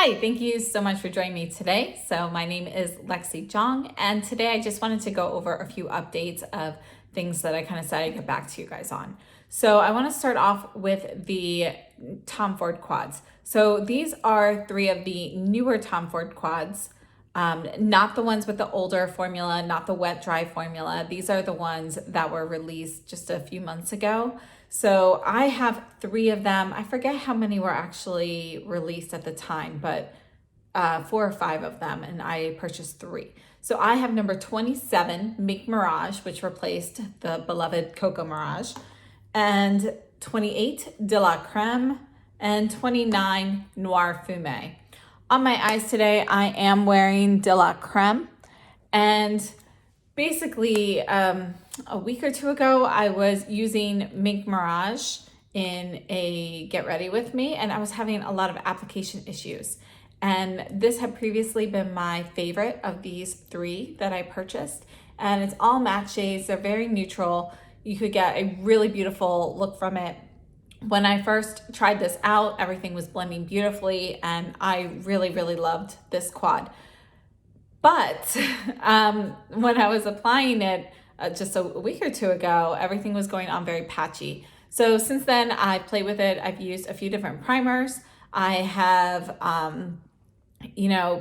Hi, thank you so much for joining me today. So my name is Lexi Zhang, and today I just wanted to go over a few updates of things that I kind of said I'd get back to you guys on. So I want to start off with the Tom Ford quads. So these are three of the newer Tom Ford quads, not the ones with the older formula, not the wet dry formula. These are the ones that were released just a few months ago. So I have three of them. I forget how many were actually released at the time, but 4 or 5 of them, and I purchased 3. So I have number 27, Mink Mirage, which replaced the beloved Coco Mirage, and 28, De La Creme, and 29, Noir Fume. On my eyes today, I am wearing De La Creme, and basically, a week or two ago, I was using Mink Mirage in a Get Ready With Me, and I was having a lot of application issues. And this had previously been my favorite of these 3 that I purchased. And it's all matte shades. They're very neutral. You could get a really beautiful look from it. When I first tried this out, everything was blending beautifully, and I really, really loved this quad. But when I was applying it just a week or 2 ago, everything was going on very patchy. So since then, I've played with it. I've used a few different primers. I have,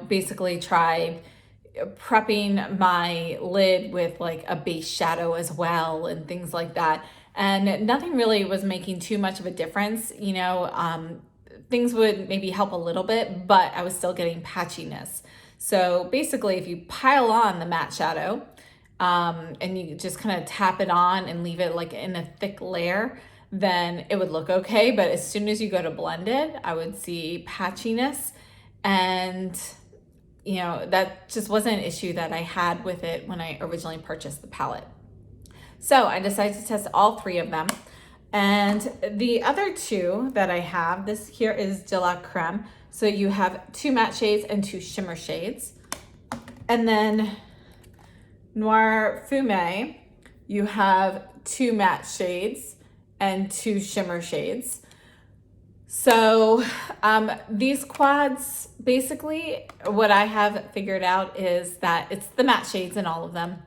basically tried prepping my lid with like a base shadow as well and things like that. And nothing really was making too much of a difference. Things would maybe help a little bit, but I was still getting patchiness. So basically, if you pile on the matte shadow and you just kind of tap it on and leave it like in a thick layer, then it would look okay. But as soon as you go to blend it, I would see patchiness. And, that just wasn't an issue that I had with it when I originally purchased the palette. So I decided to test all 3 of them. And the other 2 that I have, this here is De La Creme. So you have 2 matte shades and 2 shimmer shades. And then Noir Fume, you have 2 matte shades and 2 shimmer shades. So these quads, basically what I have figured out is that it's the matte shades in all of them.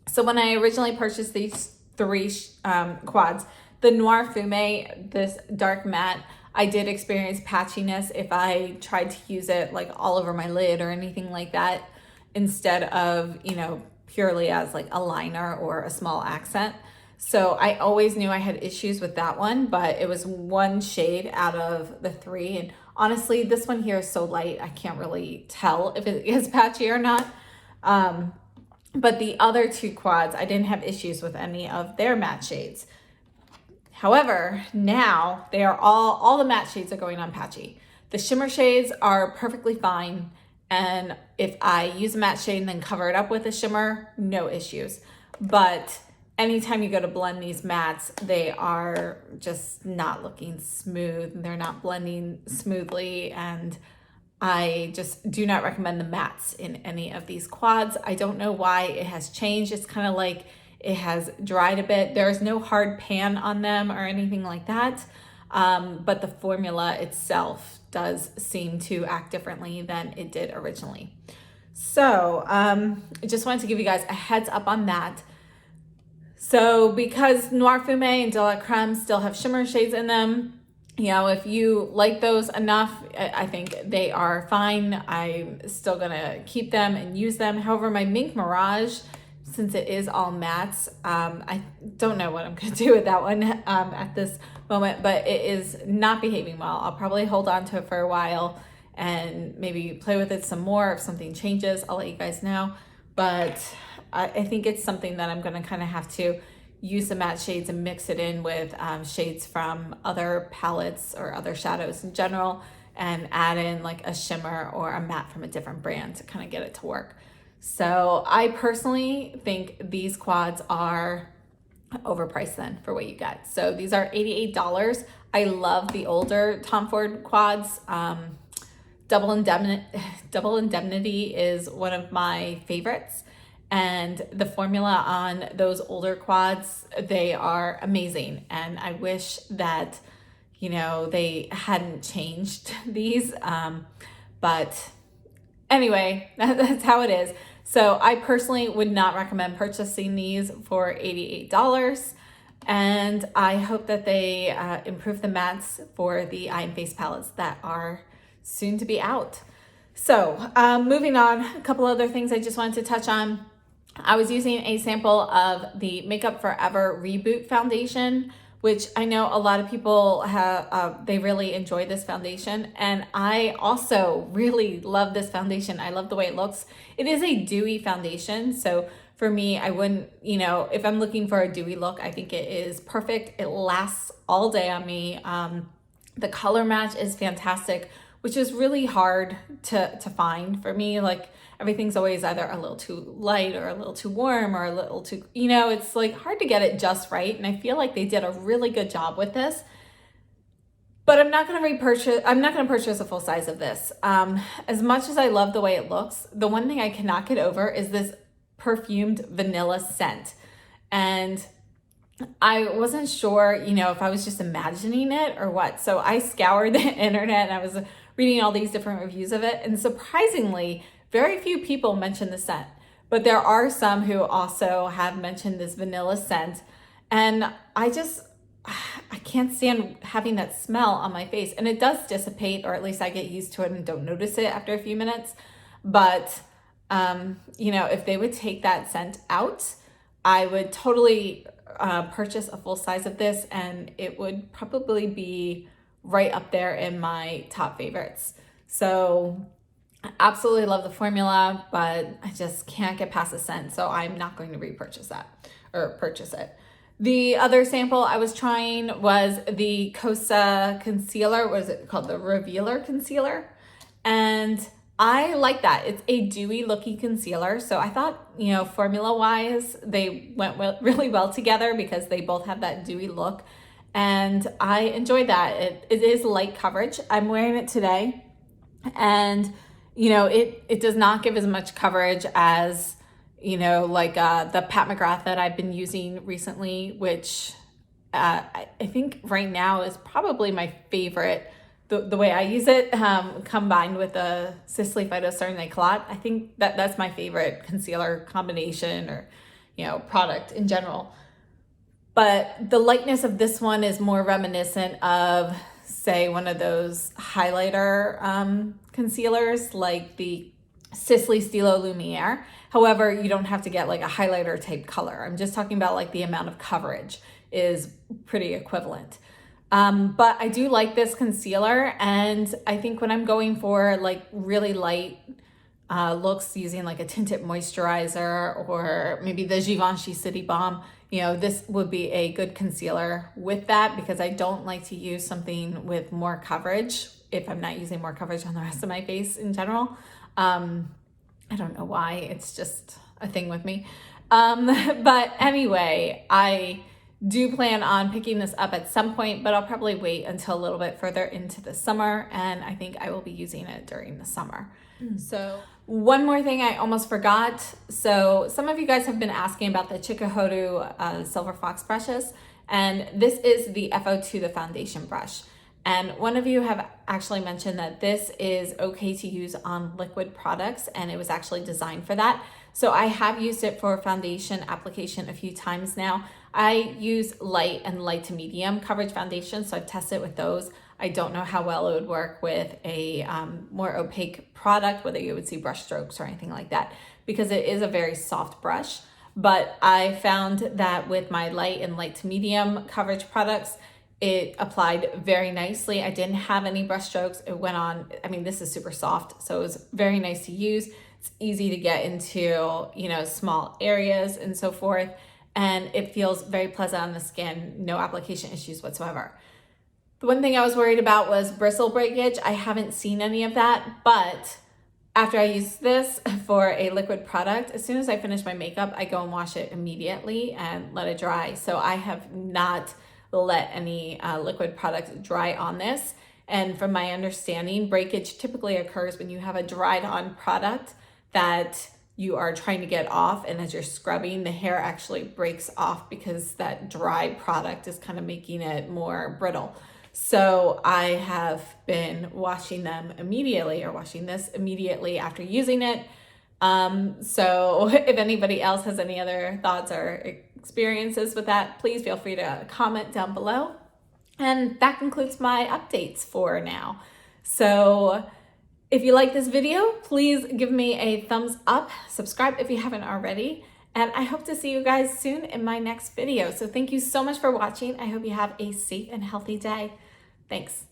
So when I originally purchased these 3 quads, the Noir Fume, this dark matte, I did experience patchiness if I tried to use it like all over my lid or anything like that, instead of, purely as like a liner or a small accent. So I always knew I had issues with that one, but it was 1 shade out of the 3. And honestly, this one here is so light, I can't really tell if it is patchy or not. But the other 2 quads, I didn't have issues with any of their matte shades. However, now they are all the matte shades are going on patchy. The shimmer shades are perfectly fine. And if I use a matte shade and then cover it up with a shimmer, no issues. But anytime you go to blend these mattes, they are just not looking smooth. They're not blending smoothly. And I just do not recommend the mattes in any of these quads. I don't know why it has changed. It's kind of like it has dried a bit. There's no hard pan on them or anything like that. But the formula itself does seem to act differently than it did originally. So I just wanted to give you guys a heads up on that. So because Noir Fume and De La Creme still have shimmer shades in them, if you like those enough, I think they are fine. I'm still gonna keep them and use them. However, my Mink Mirage, since it is all mattes, I don't know what I'm gonna do with that one at this moment, but it is not behaving well. I'll probably hold on to it for a while and maybe play with it some more. If something changes, I'll let you guys know. But I think it's something that I'm gonna kind of have to use the matte shades and mix it in with shades from other palettes or other shadows in general, and add in like a shimmer or a matte from a different brand to kind of get it to work. So I personally think these quads are overpriced then for what you get. So these are $88. I love the older Tom Ford quads. Double Indemnity is one of my favorites. And the formula on those older quads, they are amazing. And I wish that, they hadn't changed these. But anyway, that's how it is. So I personally would not recommend purchasing these for $88. And I hope that they improve the mattes for the eye and face palettes that are soon to be out. So moving on, a couple other things I just wanted to touch on. I was using a sample of the Makeup Forever Reboot Foundation, which I know a lot of people have, they really enjoy this foundation. And I also really love this foundation. I love the way it looks. It is a dewy foundation. So for me, I wouldn't, you know, if I'm looking for a dewy look, I think it is perfect. It lasts all day on me. The color match is fantastic, which is really hard to find for me. Like everything's always either a little too light or a little too warm or a little too, you know, it's like hard to get it just right. And I feel like they did a really good job with this. But I'm not going to purchase a full size of this. As much as I love the way it looks, the one thing I cannot get over is this perfumed vanilla scent. And I wasn't sure, you know, if I was just imagining it or what. So I scoured the internet and I was reading all these different reviews of it. And surprisingly, very few people mention the scent. But there are some who also have mentioned this vanilla scent. And I can't stand having that smell on my face. And it does dissipate, or at least I get used to it and don't notice it after a few minutes. But you know, if they would take that scent out, I would totally purchase a full size of this, and it would probably be right up there in my top favorites. So I absolutely love the formula, but I just can't get past the scent. So I'm not going to repurchase that or purchase it. The other sample I was trying was the Kosas concealer. What is it called? The Revealer Concealer. And I like that. It's a dewy looking concealer. So I thought, you know, formula wise, they went really well together because they both have that dewy look. And I enjoyed that. It is light coverage. I'm wearing it today. And, you know, it does not give as much coverage as, you know, like the Pat McGrath that I've been using recently, which I think right now is probably my favorite. The way I use it, combined with the Sisley Phytoceramic Eclat, I think that's my favorite concealer combination or, you know, product in general. But the lightness of this one is more reminiscent of, say, one of those highlighter concealers like the Sisley Stilo Lumiere. However, you don't have to get like a highlighter type color. I'm just talking about like the amount of coverage is pretty equivalent. But I do like this concealer, and I think when I'm going for like really light looks using like a tinted moisturizer or maybe the Givenchy City Balm, you know, this would be a good concealer with that, because I don't like to use something with more coverage if I'm not using more coverage on the rest of my face in general. I don't know why, it's just a thing with me. But anyway, I do plan on picking this up at some point, but I'll probably wait until a little bit further into the summer, and I think I will be using it during the summer. So one more thing I almost forgot. So some of you guys have been asking about the Chikuhodo Silver Fox brushes, and this is the FO2, the foundation brush. And one of you have actually mentioned that this is okay to use on liquid products, and it was actually designed for that. So I have used it for foundation application a few times now. I use light and light to medium coverage foundation, so I've tested with those. I don't know how well it would work with a more opaque product, whether you would see brush strokes or anything like that, because it is a very soft brush. But I found that with my light and light to medium coverage products, it applied very nicely. I didn't have any brush strokes. It went on, I mean, this is super soft, so it was very nice to use. It's easy to get into, you know, small areas and so forth. And it feels very pleasant on the skin, no application issues whatsoever. The one thing I was worried about was bristle breakage. I haven't seen any of that, but after I use this for a liquid product, as soon as I finish my makeup, I go and wash it immediately and let it dry. So I have not let any liquid product dry on this. And from my understanding, breakage typically occurs when you have a dried on product that you are trying to get off, and as you're scrubbing, the hair actually breaks off because that dry product is kind of making it more brittle. So I have been washing them immediately, or washing this immediately after using it. So if anybody else has any other thoughts or experiences with that, please feel free to comment down below. And that concludes my updates for now. So if you like this video, please give me a thumbs up, subscribe if you haven't already, and I hope to see you guys soon in my next video. So thank you so much for watching. I hope you have a safe and healthy day. Thanks.